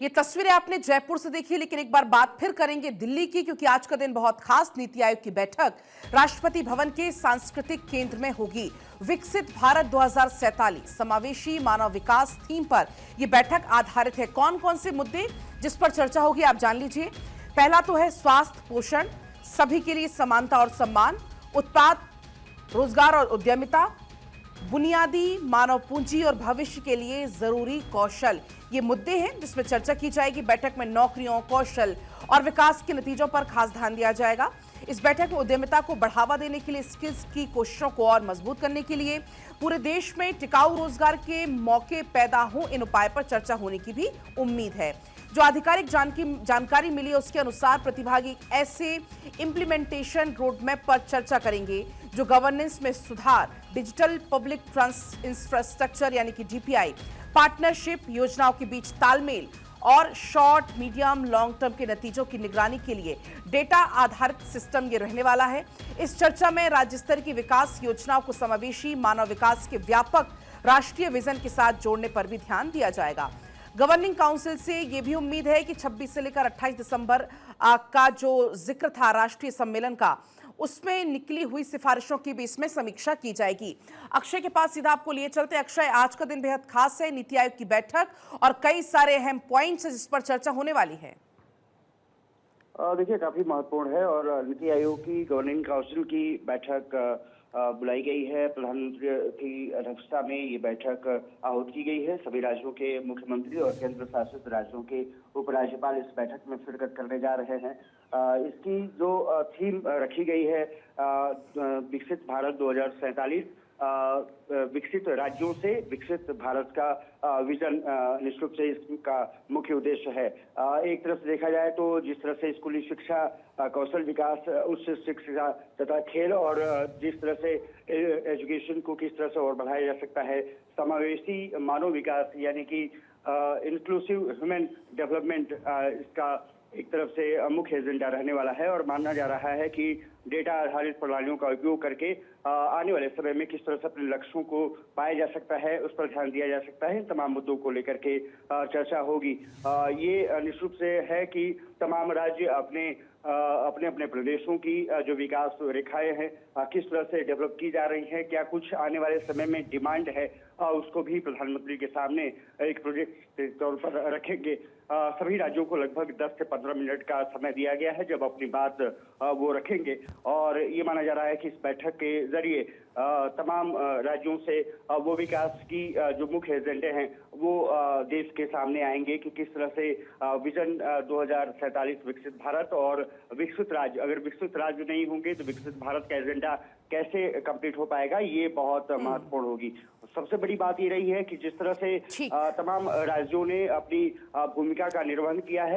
ये तस्वीरें आपने जयपुर से देखी, लेकिन एक बार बात फिर करेंगे दिल्ली की, क्योंकि आज का दिन बहुत खास। नीति आयोग की बैठक राष्ट्रपति भवन के सांस्कृतिक केंद्र में होगी। विकसित भारत 2047 समावेशी मानव विकास थीम पर यह बैठक आधारित है। कौन कौन से मुद्दे जिस पर चर्चा होगी आप जान लीजिए। पहला तो है स्वास्थ्य, पोषण, सभी के लिए समानता और सम्मान, उत्पाद, रोजगार और उद्यमिता, बुनियादी मानव पूंजी और भविष्य के लिए जरूरी कौशल। ये मुद्दे हैं जिसमें चर्चा की जाएगी। बैठक में नौकरियों, कौशल और विकास के नतीजों पर खास ध्यान दिया जाएगा। इस बैठक में उद्यमिता को बढ़ावा देने के लिए, स्किल्स की कोशिशों को और मजबूत करने के लिए, पूरे देश में टिकाऊ रोजगार के मौके पैदा हों, इन उपाय पर चर्चा होने की भी उम्मीद है। जो आधिकारिक जानकारी मिली है उसके अनुसार प्रतिभागी ऐसे इंप्लीमेंटेशन रोडमैप पर चर्चा करेंगे जो गवर्नेंस में सुधार, डिजिटल पब्लिक इंफ्रास्ट्रक्चर यानी कि डीपीआई, पार्टनरशिप, योजनाओं के बीच तालमेल और शॉर्ट, मीडियम, लॉन्ग टर्म के नतीजों की निगरानी के लिए डेटा आधारित सिस्टम ये रहने वाला है। इस चर्चा में राज्य स्तर की विकास योजनाओं को समावेशी मानव विकास के व्यापक राष्ट्रीय विजन के साथ जोड़ने पर भी ध्यान दिया जाएगा। गवर्निंग काउंसिल से यह भी उम्मीद है कि 26 से लेकर 28 दिसंबर का जो जिक्र था राष्ट्रीय सम्मेलन का, उसमें निकली हुई सिफारिशों की भी इसमें समीक्षा की जाएगी। अक्षय के पास सीधा आपको लिए चलते। अक्षय, आज का दिन बेहद खास है, नीति आयोग की बैठक और कई सारे अहम पॉइंट्स जिस पर चर्चा होने वाली है। देखिए, काफी महत्वपूर्ण है और नीति आयोग की गवर्निंग काउंसिल की बैठक बुलाई गई है। प्रधानमंत्री की अध्यक्षता में ये बैठक आहूत की गई है। सभी राज्यों के मुख्यमंत्री और केंद्र शासित राज्यों के उपराज्यपाल इस बैठक में शिरकत करने जा रहे हैं। इसकी जो थीम रखी गई है, विकसित भारत 2047, विकसित राज्यों से विकसित भारत का विजन निश्चित रूप से इसका मुख्य उद्देश्य है। एक तरफ से देखा जाए तो जिस तरह से स्कूली शिक्षा, कौशल विकास, उच्च शिक्षा तथा खेल और जिस तरह से एजुकेशन को किस तरह से और बढ़ाया जा सकता है, समावेशी मानव विकास यानी कि इंक्लूसिव ह्यूमन डेवलपमेंट, इसका एक तरफ से मुख्य एजेंडा रहने वाला है। और माना जा रहा है कि डेटा आधारित प्रणालियों का उपयोग करके आने वाले समय में किस तरह से अपने लक्ष्यों को पाया जा सकता है, उस पर ध्यान दिया जा सकता है। तमाम मुद्दों को लेकर के चर्चा होगी। ये निश्चित रूप से है कि तमाम राज्य अपने अपने प्रदेशों की जो विकास रेखाएं हैं किस तरह से डेवलप की जा रही हैं, क्या कुछ आने वाले समय में डिमांड है, उसको भी प्रधानमंत्री के सामने एक प्रोजेक्ट के तौर पर रखेंगे। सभी राज्यों को लगभग 10 से 15 मिनट का समय दिया गया है जब अपनी बात वो रखेंगे। और ये माना जा रहा है कि इस बैठक के जरिए तमाम राज्यों से वो विकास की जो मुख्य एजेंडे हैं वो देश के सामने आएंगे कि किस तरह से विजन 2047 विकसित भारत और विकसित राज्य, अगर विकसित राज्य नहीं होंगे तो विकसित भारत का एजेंडा कैसे कंप्लीट हो पाएगा, ये बहुत महत्वपूर्ण होगी। सबसे बड़ी बात ये रही है कि जिस तरह से तमाम राज्यों ने अपनी भूमिका का निर्वहन किया है।